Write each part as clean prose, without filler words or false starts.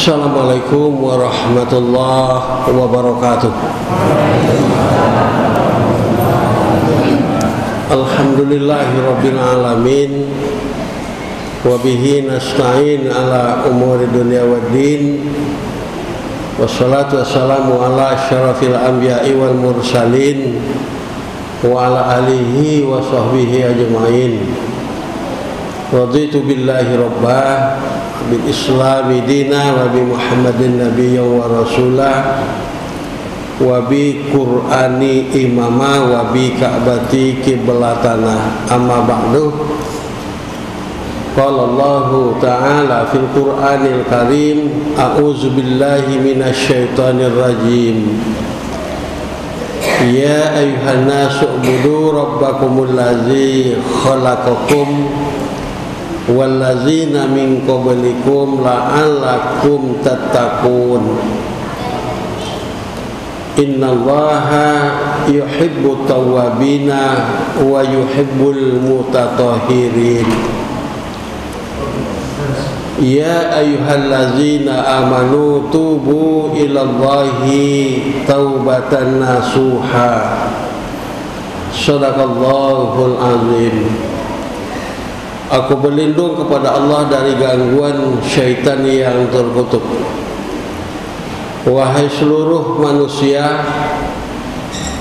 Assalamualaikum warahmatullahi wabarakatuh. Alhamdulillahirabbil alamin. Wa bihi nasta'in ala umuri dunya waddin. Wassalatu wassalamu ala asyrafil anbiya'i wal mursalin wa ala alihi wa sahbihi ajma'in. Raditu billahi rabbah, bil islami dina, wa bi muhammadin nabiyyan wa rasulah, wa bi qur'ani imama, wa bi ka'bati qiblatana. Amma ba'du. Qala Allahu ta'ala fil qur'anil karim, a'udzu billahi minasy syaithanir rajim. Ya ayyuhan nasu ubudu rabbakumul ladzi khalaqakum wallazina min qablikum la'allakum tattaqun. Innallaha yuhibbut tawwabina wa yuhibbul mutatahhirin. Ya ayyuhallazina amanu tubu ilallahi taubatan nasuha. Shadaqallahul azim. Aku berlindung kepada Allah dari gangguan syaitan yang terkutuk. Wahai seluruh manusia,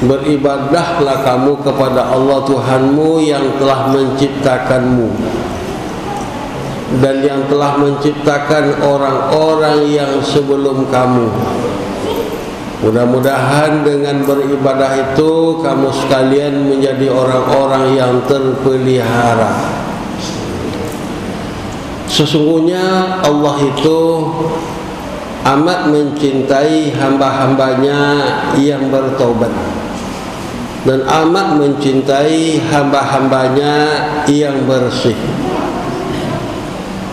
beribadahlah kamu kepada Allah Tuhanmu yang telah menciptakanmu dan yang telah menciptakan orang-orang yang sebelum kamu. Mudah-mudahan dengan beribadah itu kamu sekalian menjadi orang-orang yang terpelihara. Sesungguhnya Allah itu amat mencintai hamba-hambanya yang bertaubat dan amat mencintai hamba-hambanya yang bersih.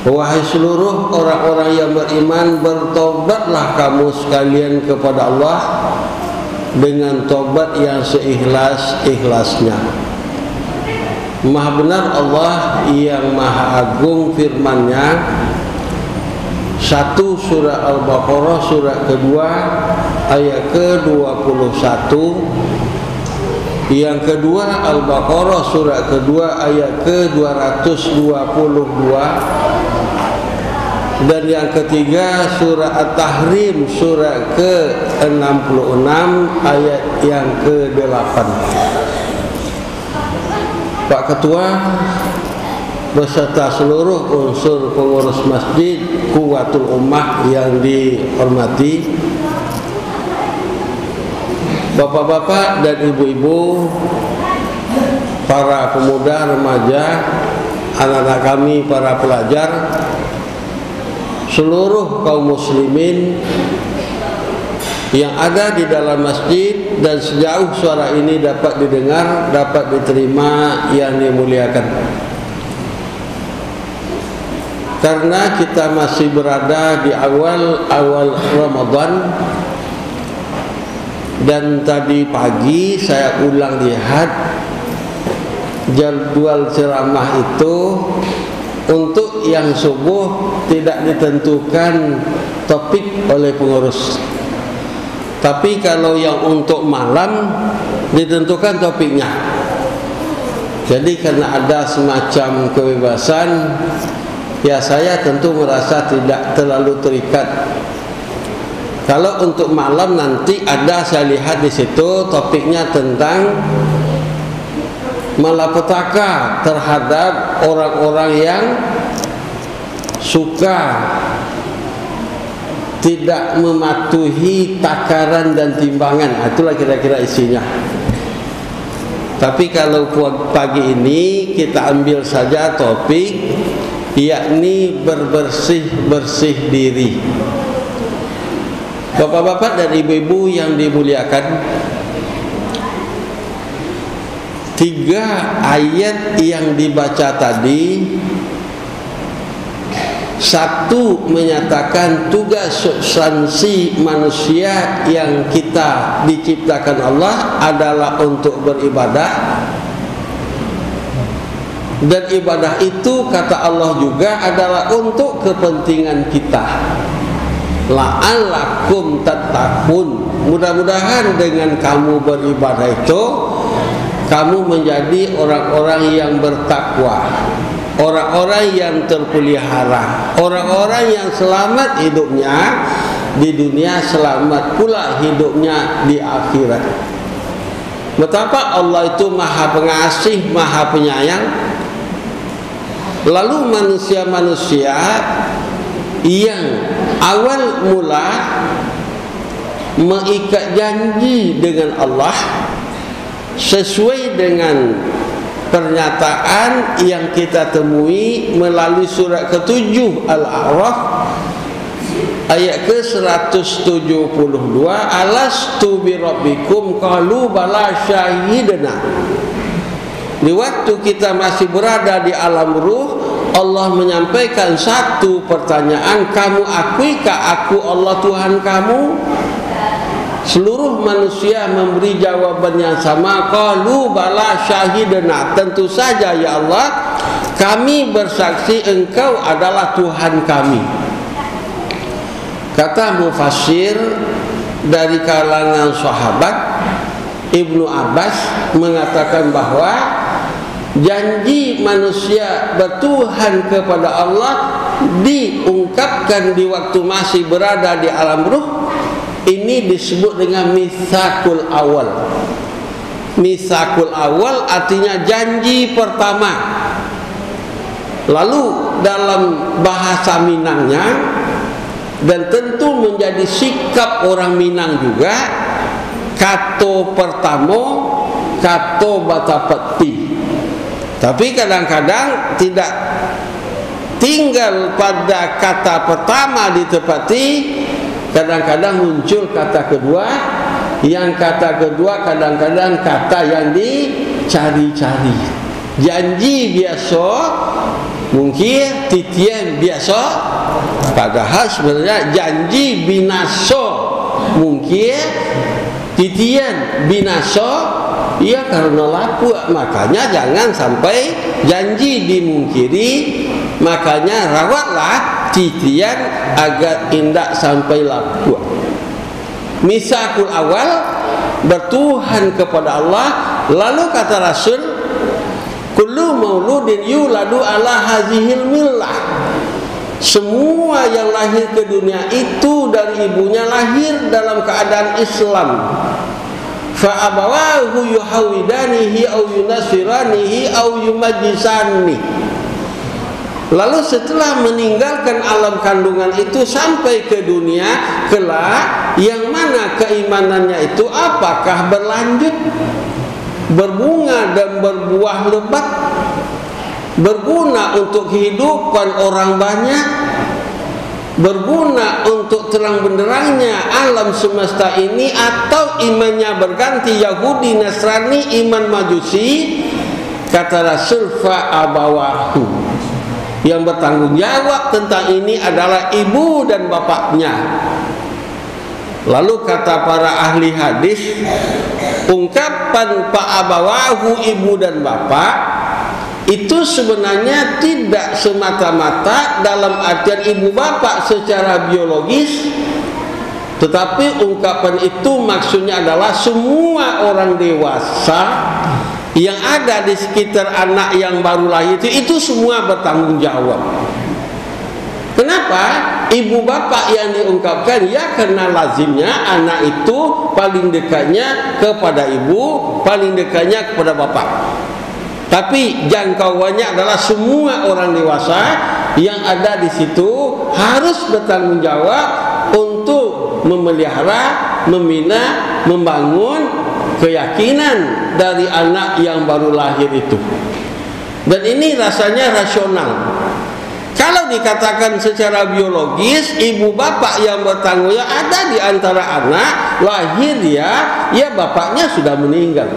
Wahai seluruh orang-orang yang beriman, bertobatlah kamu sekalian kepada Allah dengan tobat yang seikhlas-ikhlasnya. Maha benar Allah yang maha agung firman-Nya. 1 surah Al-Baqarah surah kedua ayat ke-21. Yang kedua Al-Baqarah surah kedua ayat ke-222. Dan yang ketiga surah At-Tahrim surah ke-66 ayat yang ke-8. Pak Ketua beserta seluruh unsur pengurus masjid Quwwatul Ummah yang dihormati, bapak-bapak dan ibu-ibu, para pemuda, remaja, anak-anak kami, para pelajar, seluruh kaum muslimin yang ada di dalam masjid dan sejauh suara ini dapat didengar, dapat diterima, yang dimuliakan. Karena kita masih berada di awal Ramadan, dan tadi pagi saya ulang lihat jadwal ceramah itu untuk yang subuh tidak ditentukan topik oleh pengurus. Tapi kalau yang untuk malam ditentukan topiknya. Jadi karena ada semacam kebebasan, ya saya tentu merasa tidak terlalu terikat. Kalau untuk malam nanti ada, saya lihat di situ topiknya tentang malapetaka terhadap orang-orang yang suka tidak mematuhi takaran dan timbangan. Itulah kira-kira isinya. Tapi kalau pagi ini kita ambil saja topik, yakni berbersih-bersih diri. Bapak-bapak dan ibu-ibu yang dimuliakan, 3 ayat yang dibaca tadi, 1 menyatakan tugas substansi manusia yang kita diciptakan Allah adalah untuk beribadah, dan ibadah itu kata Allah juga adalah untuk kepentingan kita. la'allakum tattaqun. Mudah-mudahan dengan kamu beribadah itu kamu menjadi orang-orang yang bertakwa, orang-orang yang terpelihara, orang-orang yang selamat hidupnya di dunia, selamat pula hidupnya di akhirat. Betapa Allah itu maha pengasih, maha penyayang. Lalu manusia-manusia yang awal mula mengikat janji dengan Allah sesuai dengan pernyataan yang kita temui melalui surat ke-7 Al-A'raf ayat ke-172, alastu bi rabbikum qalu bala syahidna. Di waktu kita masih berada di alam ruh, Allah menyampaikan satu pertanyaan, kamu akuikah aku Allah Tuhan kamu? Seluruh manusia memberi jawaban yang sama, qalu bala syahidna, tentu saja ya Allah, kami bersaksi engkau adalah Tuhan kami. Kata mufassir dari kalangan sahabat, Ibnu Abbas mengatakan bahwa janji manusia bertuhan kepada Allah diungkapkan di waktu masih berada di alam ruh. Ini disebut dengan mitsaqul awal. Mitsaqul awal artinya janji pertama. Lalu dalam bahasa Minangnya, dan tentu menjadi sikap orang Minang juga, kato pertamo, kato batapeti. Tapi kadang-kadang tidak tinggal pada kata pertama ditepati, kadang-kadang muncul kata kedua, yang kata kedua kadang-kadang kata yang dicari-cari. Janji biasa mungkin titian biasa, padahal sebenarnya janji binasa mungkin titian binasa. Ya karena laku, makanya jangan sampai janji dimungkiri. Makanya rawatlah titian agar indah sampai laku. Mitsaqul awal, bertuhan kepada Allah. Lalu kata Rasul, kullu mauludin yuladu ala hazihil millah. Semua yang lahir ke dunia itu dari ibunya lahir dalam keadaan Islam. Fa abawahu yuhawidanihi au yunasiranihi au yumajjisani. Lalu setelah meninggalkan alam kandungan itu sampai ke dunia kelak, yang mana keimanannya itu apakah berlanjut, berbunga dan berbuah lebat, berguna untuk kehidupan orang banyak, berguna untuk terang benderangnya alam semesta ini, atau imannya berganti Yahudi, Nasrani, iman Majusi. Kata Rasul, fa abawahu, yang bertanggung jawab tentang ini adalah ibu dan bapaknya. Lalu kata para ahli hadis, ungkapan fa abawahu, ibu dan bapak, itu sebenarnya tidak semata-mata dalam artian ibu bapak secara biologis, tetapi ungkapan itu maksudnya adalah semua orang dewasa yang ada di sekitar anak yang baru lahir itu semua bertanggung jawab. Kenapa ibu bapak yang diungkapkan? Ya karena lazimnya anak itu paling dekatnya kepada ibu, paling dekatnya kepada bapak. Tapi jangkauannya adalah semua orang dewasa yang ada di situ harus bertanggung jawab untuk memelihara, membina, membangun keyakinan dari anak yang baru lahir itu. Dan ini rasanya rasional. Kalau dikatakan secara biologis, ibu bapak yang bertanggung jawab ada di antara anak lahir ya bapaknya sudah meninggal.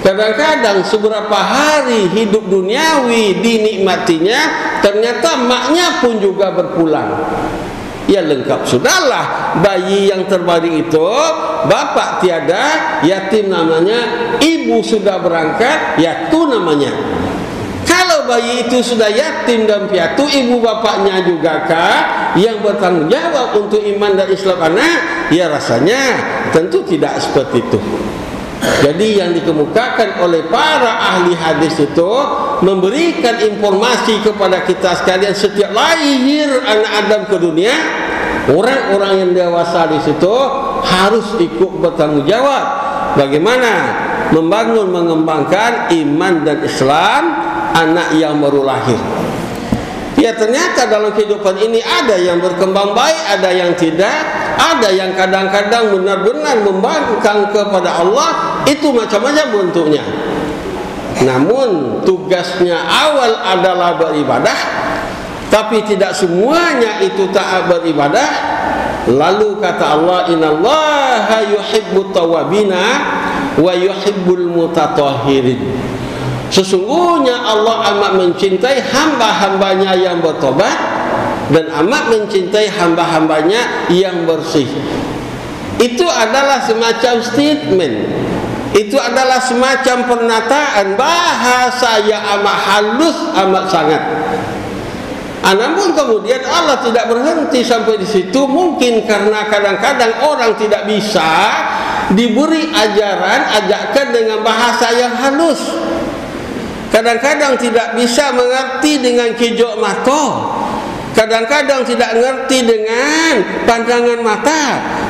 Kadang-kadang seberapa hari hidup duniawi dinikmatinya, ternyata maknya pun juga berpulang. Ya lengkap sudahlah, bayi yang terbaring itu bapak tiada, yatim namanya, ibu sudah berangkat, yaitu namanya. Kalau kalau bayi itu sudah yatim dan piatu, ibu bapaknya juga yang bertanggung jawab untuk iman dan Islam anak, ya rasanya tentu tidak seperti itu. Jadi yang dikemukakan oleh para ahli hadis itu memberikan informasi kepada kita sekalian, setiap lahir anak Adam ke dunia, orang-orang yang dewasa di situ harus ikut bertanggung jawab bagaimana membangun, mengembangkan iman dan Islam anak yang baru lahir. Ya, ternyata dalam kehidupan ini ada yang berkembang baik, ada yang tidak, ada yang kadang-kadang benar-benar membangkang kepada Allah, itu macam-macam bentuknya. Namun tugasnya awal adalah beribadah, tapi tidak semuanya itu taat beribadah. Lalu kata Allah, innallaha yuhibbut tawwabina wa yuhibbul mutatahhirin. Sesungguhnya Allah amat mencintai hamba-hambanya yang bertobat dan amat mencintai hamba-hambanya yang bersih. Itu adalah semacam statement, itu adalah semacam pernataan, bahasa yang amat halus, amat sangat. Namun kemudian Allah tidak berhenti sampai di situ, mungkin karena kadang-kadang orang tidak bisa diberi ajakan dengan bahasa yang halus. Kadang-kadang tidak bisa mengerti dengan kijok mata, kadang-kadang tidak mengerti dengan pandangan mata,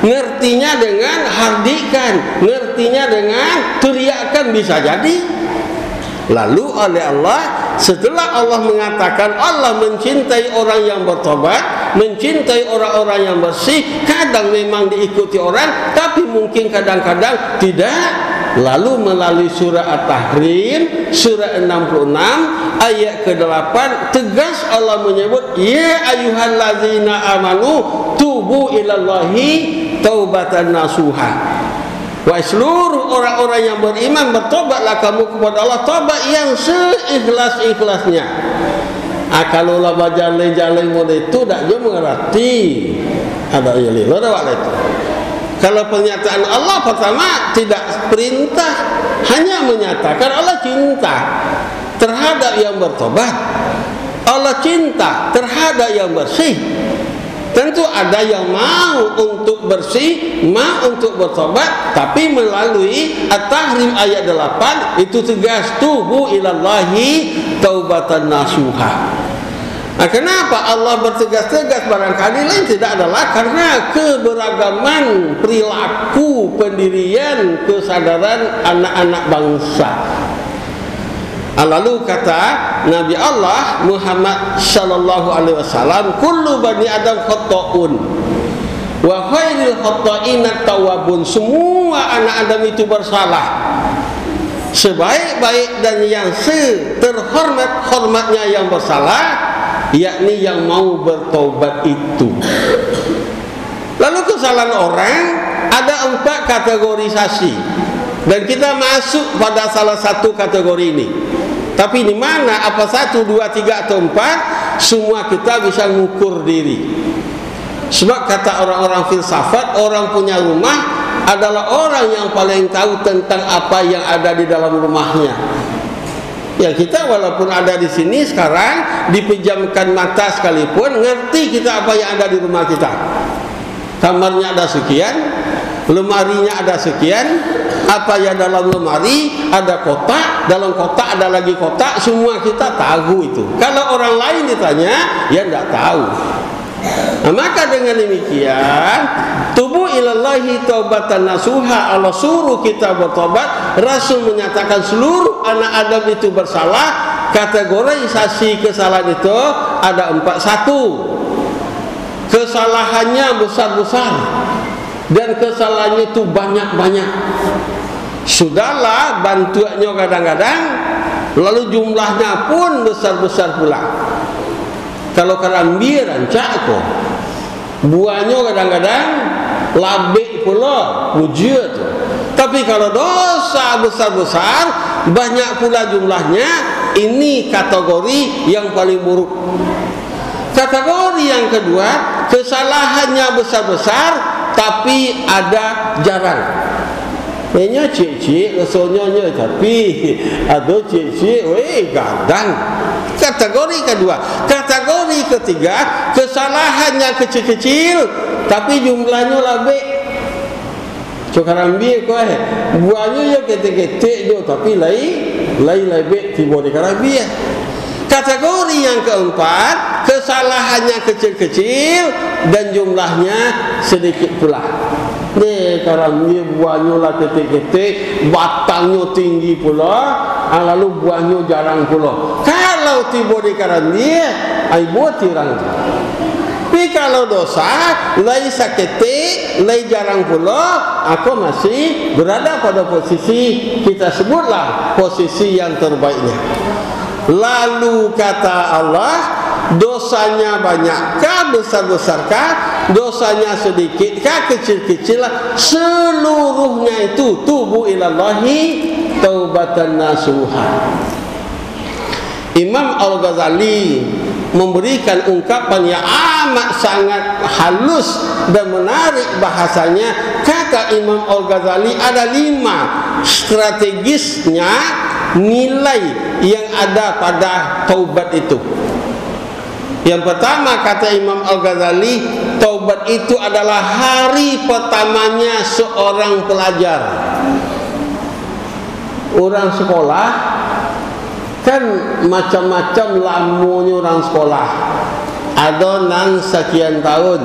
ngertinya dengan hardikan, ngertinya dengan teriakan bisa jadi. Lalu oleh Allah, setelah Allah mengatakan Allah mencintai orang yang bertobat, mencintai orang-orang yang bersih, kadang memang diikuti orang, tapi mungkin kadang-kadang tidak. Lalu melalui surah At-Tahrim, surah 66 ayat ke-8, tegas Allah menyebut, ya ayyuhallazina amanu tubu ilallahi taubatan nasuha. Wahai seluruh orang-orang yang beriman, bertobatlah kamu kepada Allah tobat yang seikhlas-ikhlasnya. Kalau lah bajalai-jalai model itu tak je mengerti. Ada yang lilo dah itu. Kalau pernyataan Allah pertama tidak perintah, hanya menyatakan Allah cinta terhadap yang bertobat, Allah cinta terhadap yang bersih. Tentu ada yang mau untuk bersih, mau untuk bertobat, tapi melalui At-Tahrim ayat 8 itu tegas, tubu ilallahi taubatan nasuha. Kenapa Allah bertegas-tegas? Barangkali lain tidak adalah karena keberagaman perilaku, pendirian, kesadaran anak-anak bangsa. Lalu kata Nabi Allah Muhammad sallallahu alaihi wasallam, kullu bani adam khata'un wa khairul khata'ina tawwabun. Semua anak Adam itu bersalah. Sebaik-baik dan yang terhormat-hormatnya yang bersalah, yakni yang mau bertobat itu. Lalu kesalahan orang ada 4 kategorisasi, dan kita masuk pada salah satu kategori ini. Tapi di mana, apa 1, 2, 3 atau 4, semua kita bisa mengukur diri. Sebab kata orang-orang filsafat, orang punya rumah adalah orang yang paling tahu tentang apa yang ada di dalam rumahnya. Ya, kita walaupun ada di sini sekarang, dipejamkan mata sekalipun, ngerti kita apa yang ada di rumah kita. Kamarnya ada sekian, lemarinya ada sekian, apa yang dalam lemari, ada kotak, dalam kotak ada lagi kotak, semua kita tahu itu. Kalau orang lain ditanya, ya tidak tahu. Maka dengan demikian, tubu ilallahi taubatan nasuha, Allah suruh kita bertobat. Rasul menyatakan seluruh anak Adam itu bersalah. Kategorisasi kesalahan itu ada 4. 1, kesalahannya besar-besar, dan kesalahannya itu banyak-banyak. Sudahlah bantuannya kadang-kadang, lalu jumlahnya pun besar-besar pula. Kalau kerambir rancak kok, buahnya kadang-kadang labik pula, wujud. Tapi kalau dosa besar-besar, banyak pula jumlahnya, ini kategori yang paling buruk. Kategori yang kedua, kesalahannya besar-besar, tapi ada jarang. Nya cik-cik rasanya tapi ada cik-cik gadang. Kategori kedua. Kategori ketiga, kesalahannya kecil-kecil tapi jumlahnya lebih. Sekarang biar kau buahnya ya ketik-ketik dia tapi lain lebih tiba di karabia. Kategori yang keempat, kesalahannya kecil-kecil dan jumlahnya sedikit pula. Ni karang dia buahnya lah ketik-ketik, batangnya tinggi pula, lalu buahnya jarang pula. Kalau tiba di karang dia, ai buat tirang. Tapi kalau dosa, lai saketik, lai jarang pula, aku masih berada pada posisi kita sebutlah posisi yang terbaiknya. Lalu kata Allah, dosanya banyakkah, besar-besarkah, dosanya sedikit,kah, kecil-kecil, seluruhnya itu tubu ilallahi taubatan nasuha. Imam Al-Ghazali memberikan ungkapan yang amat sangat halus dan menarik bahasanya. Kata Imam Al-Ghazali ada 5 strategisnya nilai yang ada pada taubat itu. Yang pertama kata Imam Al-Ghazali, taubat itu adalah hari pertamanya seorang pelajar. Orang sekolah kan macam-macam lamunya orang sekolah. Ada yang sekian tahun,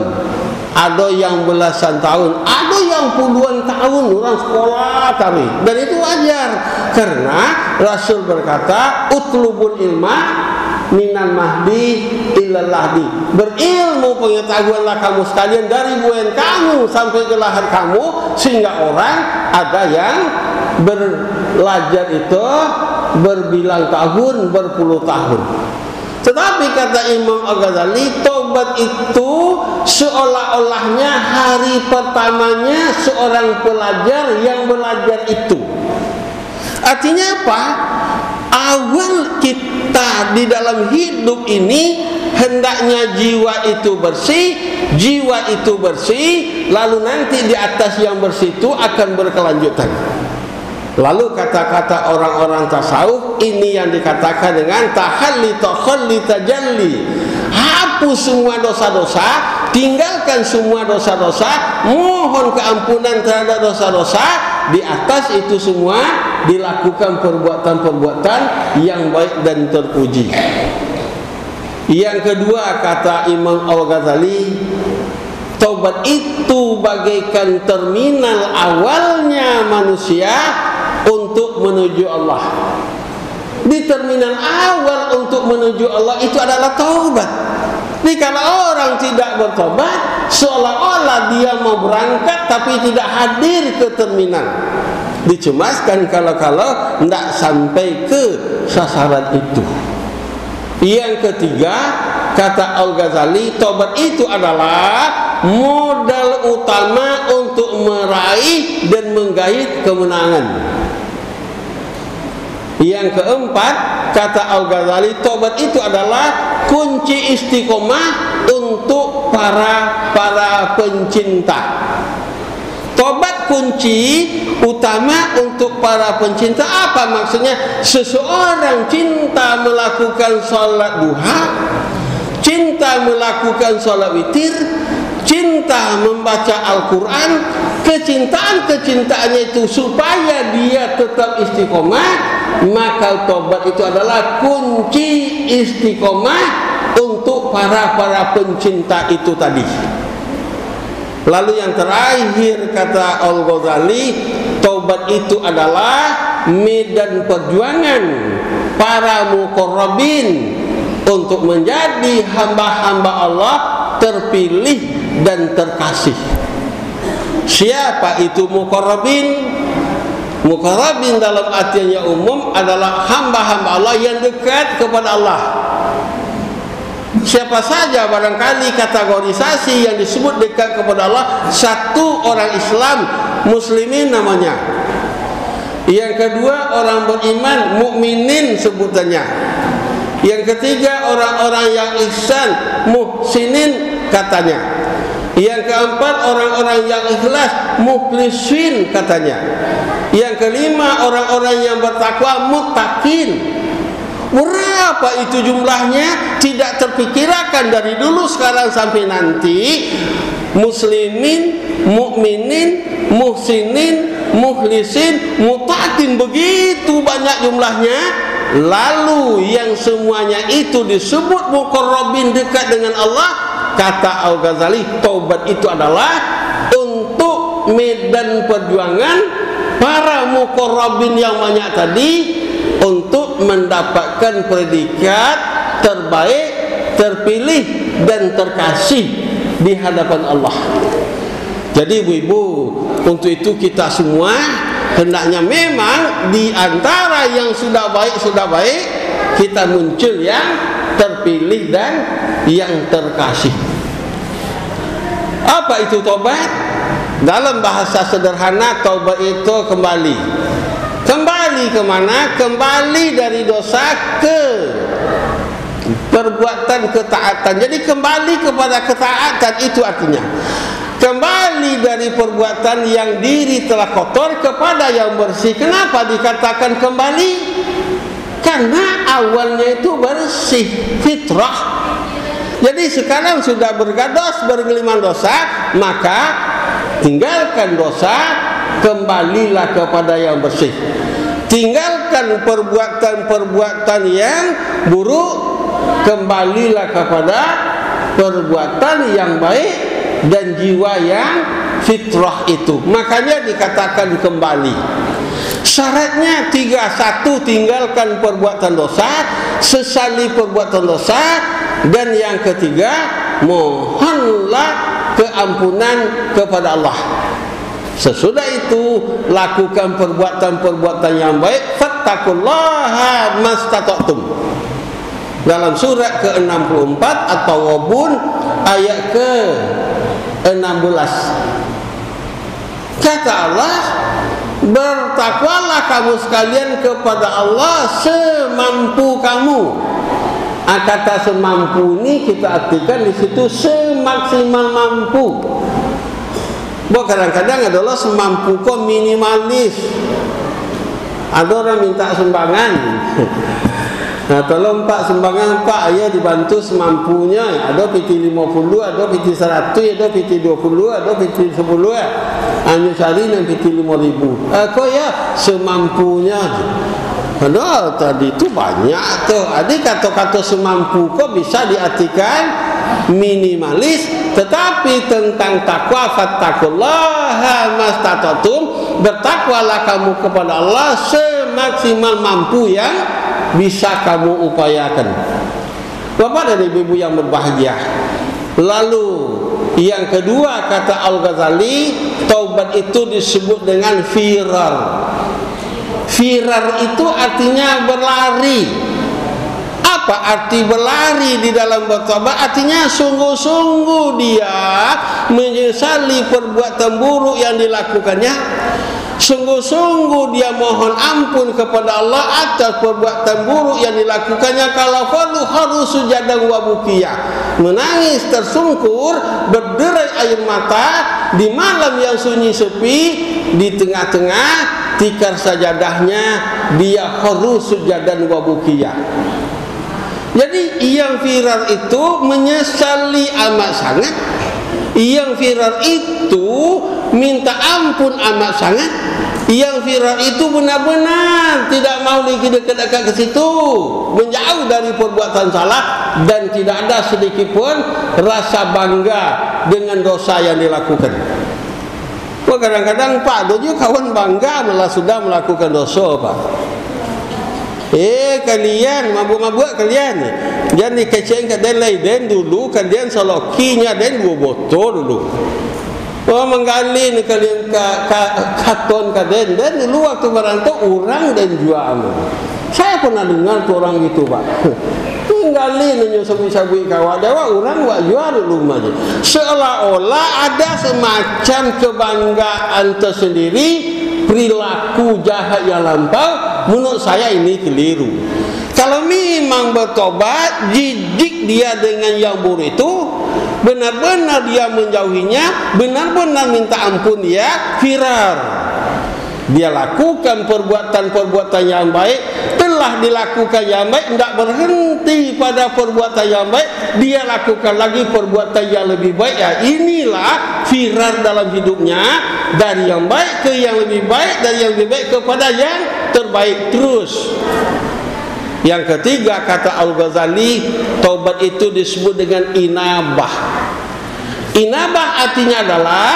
ada yang belasan tahun, ada yang puluhan tahun orang sekolah tadi. Dan itu wajar karena Rasul berkata, utlubul ilma minan mahdi ilal lahdi. Berilmu pengetahuanlah kamu sekalian dari buayan kamu sampai ke lahir kamu, sehingga orang ada yang belajar itu berbilang tahun, berpuluh tahun. Tetapi kata Imam Al-Ghazali, taubat itu seolah-olahnya hari pertamanya seorang pelajar yang belajar itu. Artinya apa? Awal kita di dalam hidup ini hendaknya jiwa itu bersih, lalu nanti di atas yang bersih itu akan berkelanjutan. Lalu kata-kata orang-orang tasawuf ini yang dikatakan dengan tahalli tajalli. Hapus semua dosa-dosa, tinggalkan semua dosa-dosa, mohon keampunan terhadap dosa-dosa. Di atas itu semua dilakukan perbuatan-perbuatan yang baik dan terpuji. Yang kedua kata Imam Al-Ghazali, taubat itu bagaikan terminal awalnya manusia untuk menuju Allah. Di terminal awal untuk menuju Allah itu adalah taubat. Jadi kalau orang tidak bertobat, seolah-olah dia mau berangkat tapi tidak hadir ke terminal. Dicemaskan kalau tidak sampai ke sasaran itu. Yang ketiga, kata Al-Ghazali, taubat itu adalah modal utama untuk meraih dan menggait kemenangan. Yang keempat, kata Al-Ghazali, taubat itu adalah kunci istiqomah untuk para pencinta. Taubat kunci utama untuk para pencinta. Apa maksudnya? Seseorang cinta melakukan sholat duha, cinta melakukan sholat witir, cinta membaca Al-Quran. Kecintaannya itu supaya dia tetap istiqomah, maka taubat itu adalah kunci istiqomah untuk para pencinta itu tadi. Lalu yang terakhir kata Al-Ghazali, taubat itu adalah medan perjuangan para muqarrabin untuk menjadi hamba-hamba Allah terpilih dan terkasih. Siapa itu muqarrabin? Muqarrabin dalam artinya umum adalah hamba-hamba Allah yang dekat kepada Allah. Siapa saja barangkali kategorisasi yang disebut dekat kepada Allah, satu orang Islam, muslimin namanya. Yang kedua orang beriman, mukminin sebutannya. Yang ketiga orang-orang yang ihsan, muhsinin katanya. Yang keempat orang-orang yang ikhlas, mukhlisin katanya. Yang kelima, orang-orang yang bertakwa muttaqin. Berapa itu jumlahnya? Tidak terpikirkan dari dulu, sekarang sampai nanti. Muslimin, mukminin, muhsinin, mukhlisin, muttaqin, begitu banyak jumlahnya. Lalu yang semuanya itu disebut muqarrabin, dekat dengan Allah. Kata Al-Ghazali, taubat itu adalah untuk medan perjuangan para muqarrabin yang banyak tadi, untuk mendapatkan predikat terbaik, terpilih dan terkasih di hadapan Allah. Jadi ibu-ibu, untuk itu kita semua hendaknya memang di antara yang sudah baik kita muncul yang terpilih dan yang terkasih. Apa itu taubat? Dalam bahasa sederhana, taubat itu kembali ke mana? Kembali dari dosa ke perbuatan ketaatan. Jadi kembali kepada ketaatan, itu artinya kembali dari perbuatan yang diri telah kotor kepada yang bersih. Kenapa dikatakan kembali? Karena awalnya itu bersih, fitrah. Jadi sekarang sudah bergados, bergelimang dosa, maka tinggalkan dosa, kembalilah kepada yang bersih. Tinggalkan perbuatan-perbuatan yang buruk, kembalilah kepada perbuatan yang baik dan jiwa yang fitrah itu. Makanya dikatakan kembali. Syaratnya 3. 1. Tinggalkan perbuatan dosa, sesali perbuatan dosa, dan yang ketiga, mohonlah keampunan kepada Allah. Sesudah itu lakukan perbuatan-perbuatan yang baik. Fattaqullaha mastata'tum. Dalam surat ke-64 At-Tawwabun ayat ke-16. Kata Allah, bertakwalah kamu sekalian kepada Allah semampu kamu. Kata semampu ini kita artikan di situ semaksimal mampu. Kadang-kadang adalah semampu kok minimalis. Ada orang minta sumbangan. Nah, tolong Pak sumbangan Pak, ayah dibantu semampunya. Ada PT 50, ada PT 100, ada PT 20, ada PT 10. Hanya cari yang PT 5.000. Kok ya semampunya aja. Padahal tadi itu banyak tuh. Adik kata-kata semampu kok bisa diartikan minimalis, tetapi tentang takwa, fattaqullaha mastata'tum, bertakwalah kamu kepada Allah semaksimal mampu yang bisa kamu upayakan. Bapak dan ibu-ibu yang berbahagia. Lalu yang kedua, kata Al-Ghazali, taubat itu disebut dengan firar. Firar itu artinya berlari. Apa arti berlari di dalam bertobat? Artinya sungguh-sungguh dia menyesali perbuatan buruk yang dilakukannya. Sungguh-sungguh dia mohon ampun kepada Allah atas perbuatan buruk yang dilakukannya. Kalau perlu harus sujadan wa bukiyah, menangis tersungkur, berderai air mata di malam yang sunyi sepi, di tengah-tengah tikar sajadahnya dia harus sujadan wa bukiyah. Jadi yang firar itu menyesali amat sangat. Yang firar itu minta ampun amat sangat. Yang firar itu benar-benar tidak mau lagi dekat-dekat ke situ, menjauh dari perbuatan salah, dan tidak ada sedikit pun rasa bangga dengan dosa yang dilakukan. Kadang-kadang Pak Dojo kawan bangga malah sudah melakukan dosa Pak. Kalian mabuk-mabuk kalian jangan dikeceng ke den lain dulu, kalian salokinya den 2 botol dulu. Menggali ni kalian katon ke den dulu waktu merantau orang dan jual. Saya pernah dengar tu orang gitu Pak. Tinggalin nyo sabu-sabu kawan dewa orang wak jual dulu aja. Seolah-olah ada semacam kebanggaan tersendiri, perilaku jahat yang lampau. Menurut saya ini keliru. Kalau memang bertobat, jijik dia dengan yang buruk itu, benar-benar dia menjauhinya, benar-benar minta ampun dia, firar. Dia lakukan perbuatan-perbuatan yang baik, telah dilakukan yang baik, tidak berhenti pada perbuatan yang baik, dia lakukan lagi perbuatan yang lebih baik. Ya, inilah firar dalam hidupnya, dari yang baik ke yang lebih baik, dari yang lebih baik kepada yang terbaik terus. Yang ketiga, kata Al-Ghazali, taubat itu disebut dengan inabah. Inabah artinya adalah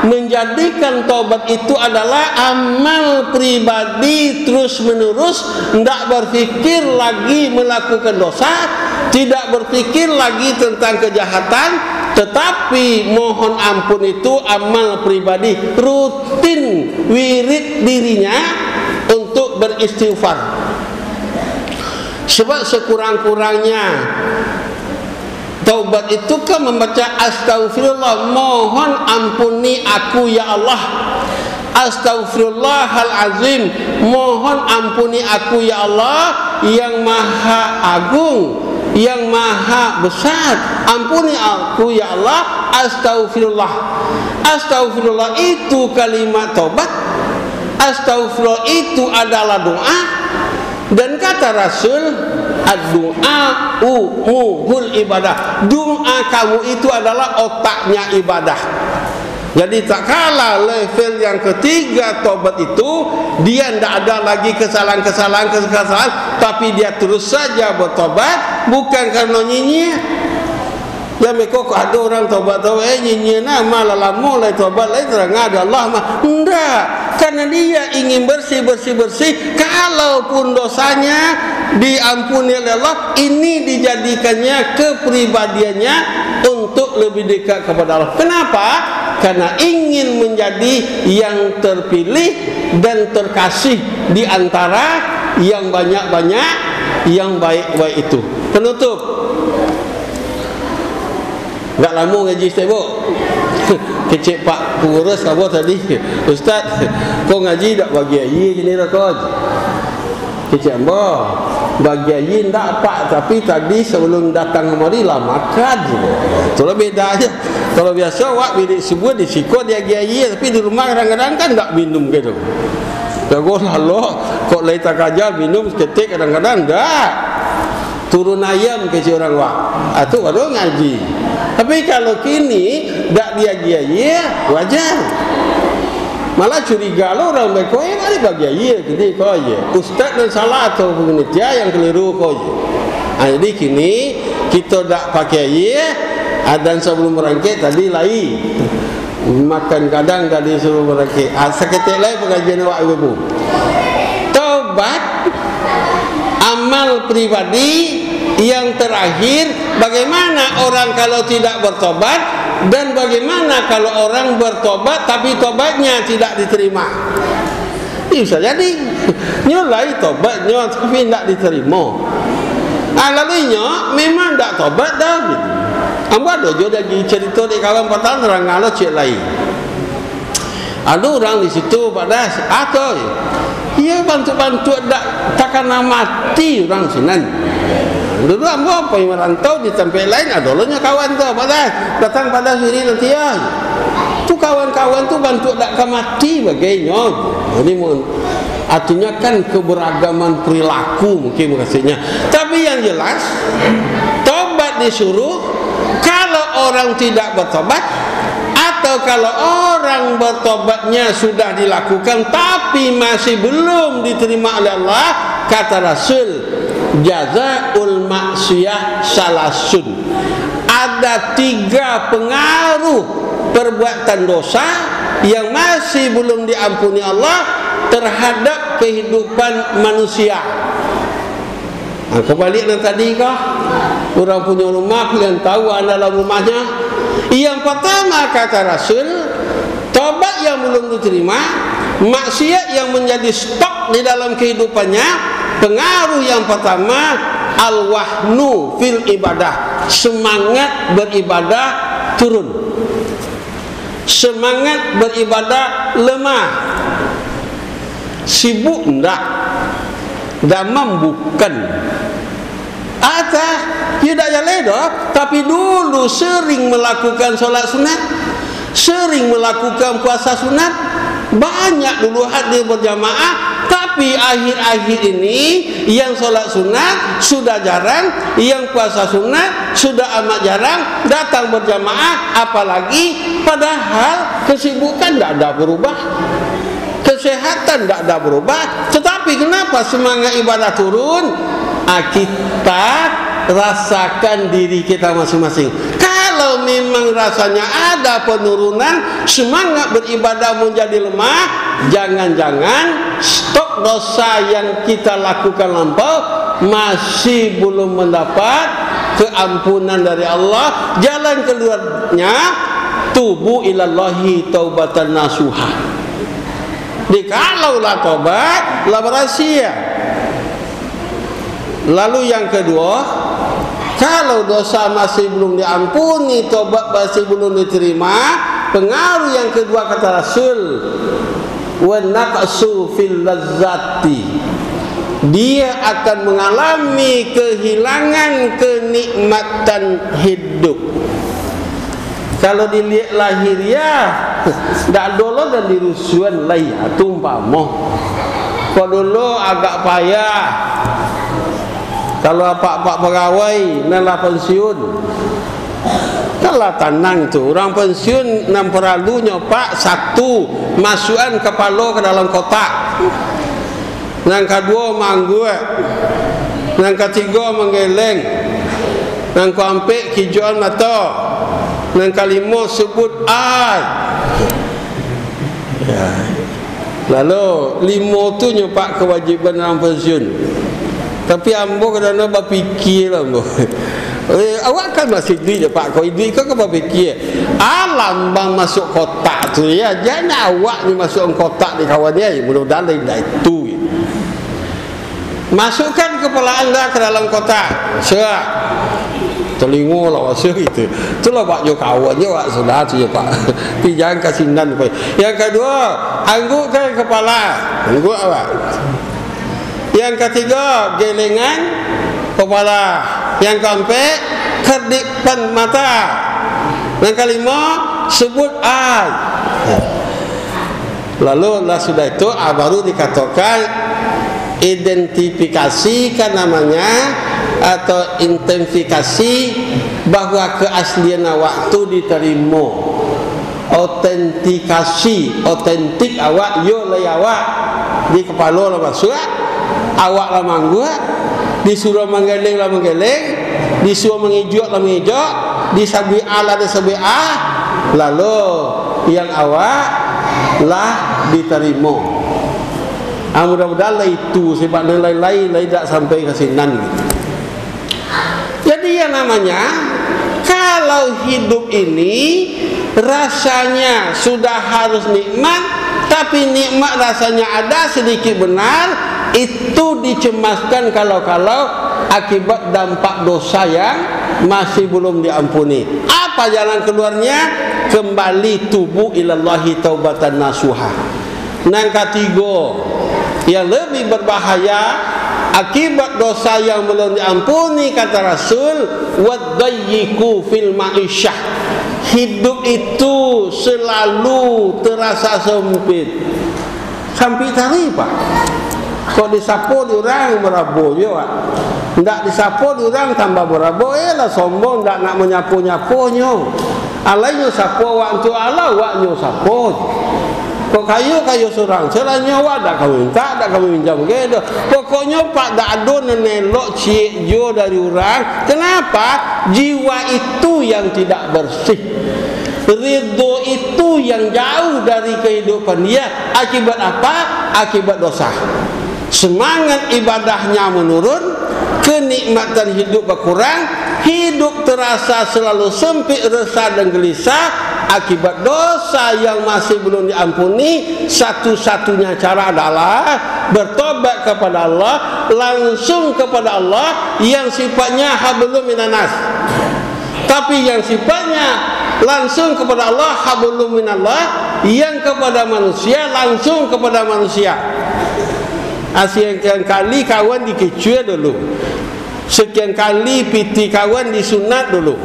menjadikan taubat itu adalah amal pribadi terus menerus, tidak berpikir lagi melakukan dosa, tidak berpikir lagi tentang kejahatan, tetapi mohon ampun itu amal pribadi, rutin wirid dirinya untuk beristighfar. Sebab sekurang-kurangnya taubat itu kan membaca astagfirullah, mohon ampuni aku ya Allah, astaghfirullahalazim, mohon ampuni aku ya Allah yang maha agung, yang maha besar, ampuni aku ya Allah, astaghfirullah. Astaghfirullah itu kalimat taubat, astaghfirullah itu adalah doa. Dan kata Rasul, ad-du'a'u muhul ibadah, doa kamu itu adalah otaknya ibadah. Jadi tak kalah level yang ketiga taubat itu, dia tidak ada lagi kesalahan-kesalahan, tapi dia terus saja bertobat, bukan karena nyinyir. Ya mereka kok ada orang taubat nyinyir malah lama mulai taubat lagi terang ada Allah mah. Enggak, karena dia ingin bersih. Kalaupun dosanya diampuni oleh Allah, ini dijadikannya kepribadiannya untuk lebih dekat kepada Allah. Kenapa? Karena ingin menjadi yang terpilih dan terkasih di antara yang banyak-banyak yang baik-baik itu. Penutup, enggak lama ngaji tembok. Kecik Pak pengurus apa tadi, Ustaz, kau ngaji tak bagi ayi gini dah kau. Kecik Mbah, bagi ayi tak Pak, tapi tadi sebelum datang kemari lah makan. Itulah beda aja. Kalau biasa wak bilik subuh di siko dia ayi, tapi di rumah kadang-kadang kan tak minum gitu. Jago lalu kok lagi tak aja minum seketik kadang-kadang tak. Turun ayam ke orang wak, atau baru ngaji. Tapi kalau kini tak dia wajar. Malah curiga lo orang baik kau yang ada bagi jadi kau je. Ustaz dan salah atau penitia yang keliru kau je. Jadi kini kita tak pakai adan sebelum merangkit tadi lain. Makan kadang tadi sebelum merangkit. Seketik lain pengajian awak ibu. Taubat amal pribadi. Yang terakhir, bagaimana orang kalau tidak bertobat, dan bagaimana kalau orang bertobat tapi tobatnya tidak diterima. Ini bisa jadi nyolai tobatnya tapi tidak diterima. Lalu memang tidak tobat dah gitu. Ambo ada juga lagi cerita di kawan petang orang ngalo cek lain. Ada orang di situ pada atau ia bantu-bantu takkan mati orang sinan. Dulu ambo apa yang merantau di tempat lain adolonya kawan tu datang pada sini nanti ya. Tu kawan-kawan tu bantu tak mati bagainya. Ini artinya kan keberagaman perilaku mungkin maksudnya. Tapi yang jelas tobat disuruh. Kalau orang tidak bertobat atau kalau orang bertobatnya sudah dilakukan tapi masih belum diterima oleh Allah, kata Rasul, jazaul maksiyah salasun, ada 3 pengaruh perbuatan dosa yang masih belum diampuni Allah terhadap kehidupan manusia. Kembali yang tadi kah, orang punya rumah kalian tahu dalam rumahnya. Yang pertama kata Rasul, tobat yang belum diterima, maksiat yang menjadi stok di dalam kehidupannya. Pengaruh yang pertama, al-wahnu fil ibadah, semangat beribadah turun, semangat beribadah lemah, sibuk ndak mambukan. Tidak jalan dah, tapi dulu sering melakukan solat sunat, sering melakukan puasa sunat, banyak dulu hadir berjamaah, tapi akhir-akhir ini yang solat sunat sudah jarang, yang puasa sunat sudah amat jarang datang berjamaah. Apalagi padahal kesibukan tidak ada berubah, kesehatan tidak ada berubah, tetapi kenapa semangat ibadah turun? Kita rasakan diri kita masing-masing. Kalau memang rasanya ada penurunan, semangat beribadah menjadi lemah, jangan-jangan stok dosa yang kita lakukan lampau masih belum mendapat keampunan dari Allah. Jalan keluarnya tubu ilallahi taubatan nasuha. Kalaulah tobat, lah berhasil. Lalu yang kedua, kalau dosa masih belum diampuni, tobat masih belum diterima, pengaruh yang kedua kata Rasul, wa naqsu fil lazzati, dia akan mengalami kehilangan kenikmatan hidup. Kalau dilihat lahiriah, dak dolo dan dirusuhan lai tumpamo. Kalau dulu agak payah, kalau apa-apa pegawai nalah pensiun, kalah tenang tu. Orang pensiun nam perlunya pak satu masukan kepala ke dalam kotak, yang kedua mangguat, yang ketiga menggeleng, yang keempat hijauan mata, yang kelima sebut ai. Lalu lima tu nyopak kewajiban dalam pensiun. Tapi ambo kerana berfikir ambo. Awak kan masih duit je pak. Kau duit kau berfikir. Alam bang masuk kotak tu ya. Jangan awak ni masuk kotak di kawan dia. Mudah-mudahan lain dah itu. Masukkan kepala anda ke dalam kotak. Serak. Telingo lah masa itu. Itulah pak jo kawan je pak sudah tu je pak. Tapi jangan kasinan pak. Yang kedua, anggukkan kepala. Angguk awak. Yang ketiga, gelengan kepala. Yang keempat, kedipan mata. Yang kelima, sebut ai. Lalu sudah itu baru dikatakan identifikasi kan namanya, atau intensifikasi bahwa keaslian awak itu diterima. Autentikasi, otentik awak, yo lay awak di kepala lah masuk. Awak lah mangguat, disuruh menggeleng lah menggeleng, disuruh mengijak lah mengijak, disabi A lah disabi A, lalu yang awak lah diterima. Mudah-mudahan lah itu sebab lain-lain tak sampai ke sinan gitu. Jadi yang namanya kalau hidup ini rasanya sudah harus nikmat, tapi nikmat rasanya ada sedikit benar, itu dicemaskan kalau-kalau akibat dampak dosa yang masih belum diampuni. Apa jalan keluarnya? Kembali tubuh ilallahi taubatan nasuha. Yang ketiga, yang lebih berbahaya akibat dosa yang belum diampuni, kata Rasul, wadayyiku fil ma'isyah. Hidup itu selalu terasa sempit. Sempit hari pak. Kau disapu diorang merabu je pak. Tak disapu diorang tambah merabu. Lah sombong tak nak menyapu-nyapunya. Alainya sapu awak tu Allah, awaknya sapu. Kau kayu seorang, selanya awak tak kau minta, tak kau minjam gitu. Pokoknya pak tak ada nenelok cik jo dari orang. Kenapa? Jiwa itu yang tidak bersih. Ridho itu yang jauh dari kehidupan dia. Akibat apa? Akibat dosa. Semangat ibadahnya menurun, kenikmatan hidup berkurang, hidup terasa selalu sempit, resah dan gelisah akibat dosa yang masih belum diampuni. Satu-satunya cara adalah bertobat kepada Allah, langsung kepada Allah yang sifatnya hablum minanas. Tapi yang sifatnya langsung kepada Allah hablum minallah, yang kepada manusia langsung kepada manusia. Sekian kali kawan dikecil dulu, sekian kali piti kawan disunat dulu.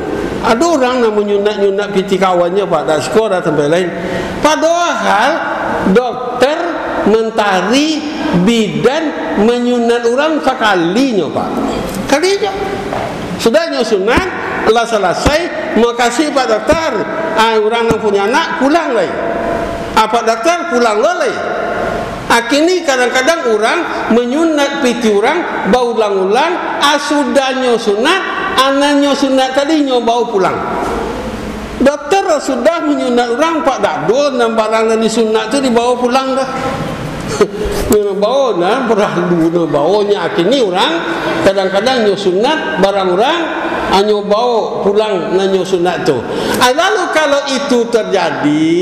Ada orang nak menyunat-nyunat piti kawannya pak, tak sekolah tempat lain. Padahal dokter mentari bidan menyunat orang sekalinya Pak, kalinya sudah nyusunat lah selesai mau kasih Pak dokter, orang yang punya anak pulang lagi, Pak dokter pulang lagi. Kini kadang-kadang orang menyunat piti orang bau ulang-ulang, sudah nyusunat anaknya sunat tadinya bau pulang. Dokter sudah menyunat orang Pak Dakdo, dan barang yang disunat itu dibawa pulang dah. Bawa nah berlalu baunya. Kini orang kadang-kadang nyusunat barang orang hanya bawa pulang nyusunat tu. Lalu kalau itu terjadi,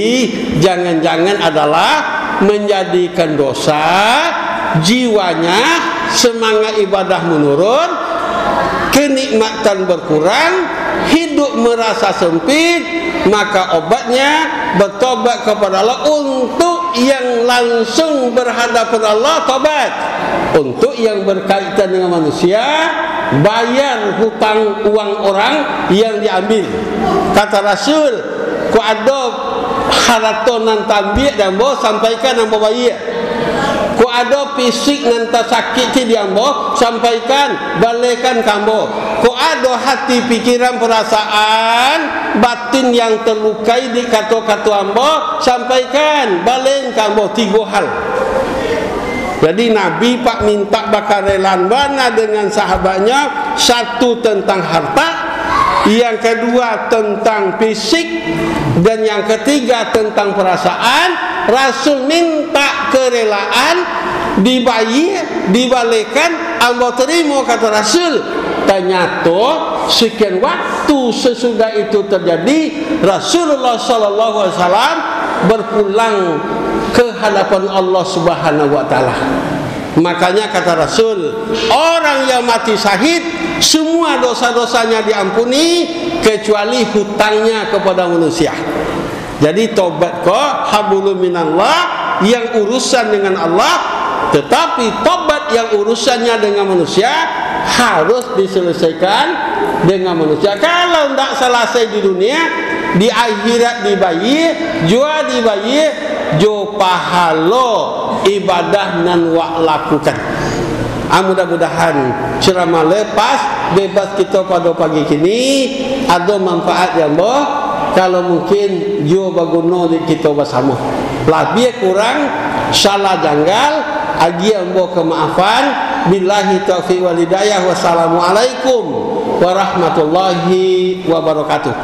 jangan-jangan adalah menjadikan dosa, jiwanya semangat ibadah menurun, kenikmatan berkurang, hidup merasa sempit, maka obatnya bertobat kepada Allah. Untuk yang langsung berhadapan Allah, tobat. Untuk yang berkaitan dengan manusia, bayar hutang uang orang yang diambil. Kata Rasul, ku ada haratonan tambik dan bawa sampaikan dan bawa bayar. Ku ada fisik nanti sakit ti diambo sampaikan balikan kambo. Ku ada hati pikiran perasaan batin yang terlukai di kata-kata ambo sampaikan balen kambo. 3 hal. Jadi Nabi Pak minta bakal relan mana dengan sahabatnya. 1 tentang harta, yang kedua tentang fisik, dan yang ketiga tentang perasaan. Rasul minta kerelaan dibayar, dibalikan, ambo terima kata Rasul. Ternyata sekian waktu sesudah itu terjadi, Rasulullah SAW berpulang ke hadapan Allah Subhanahu wa taala. Makanya kata Rasul, orang yang mati syahid semua dosa-dosanya diampuni kecuali hutangnya kepada manusia. Jadi tobat kok hablum minallah yang urusan dengan Allah, tetapi tobat yang urusannya dengan manusia harus diselesaikan dengan manusia. Kalau tidak selesai di dunia, di akhirat dibayar, jua dibayar, jo pahalo ibadah nan wa lakukan. Mudah-mudahan ceramah lepas bebas kita pada pagi kini ada manfaat yang boh. Kalau mungkin jo baguno di kita bersama. Lebih kurang salah janggal, agi ambo kemaafan. Billahi taufiq wal hidayah. Wassalamualaikum warahmatullahi wabarakatuh.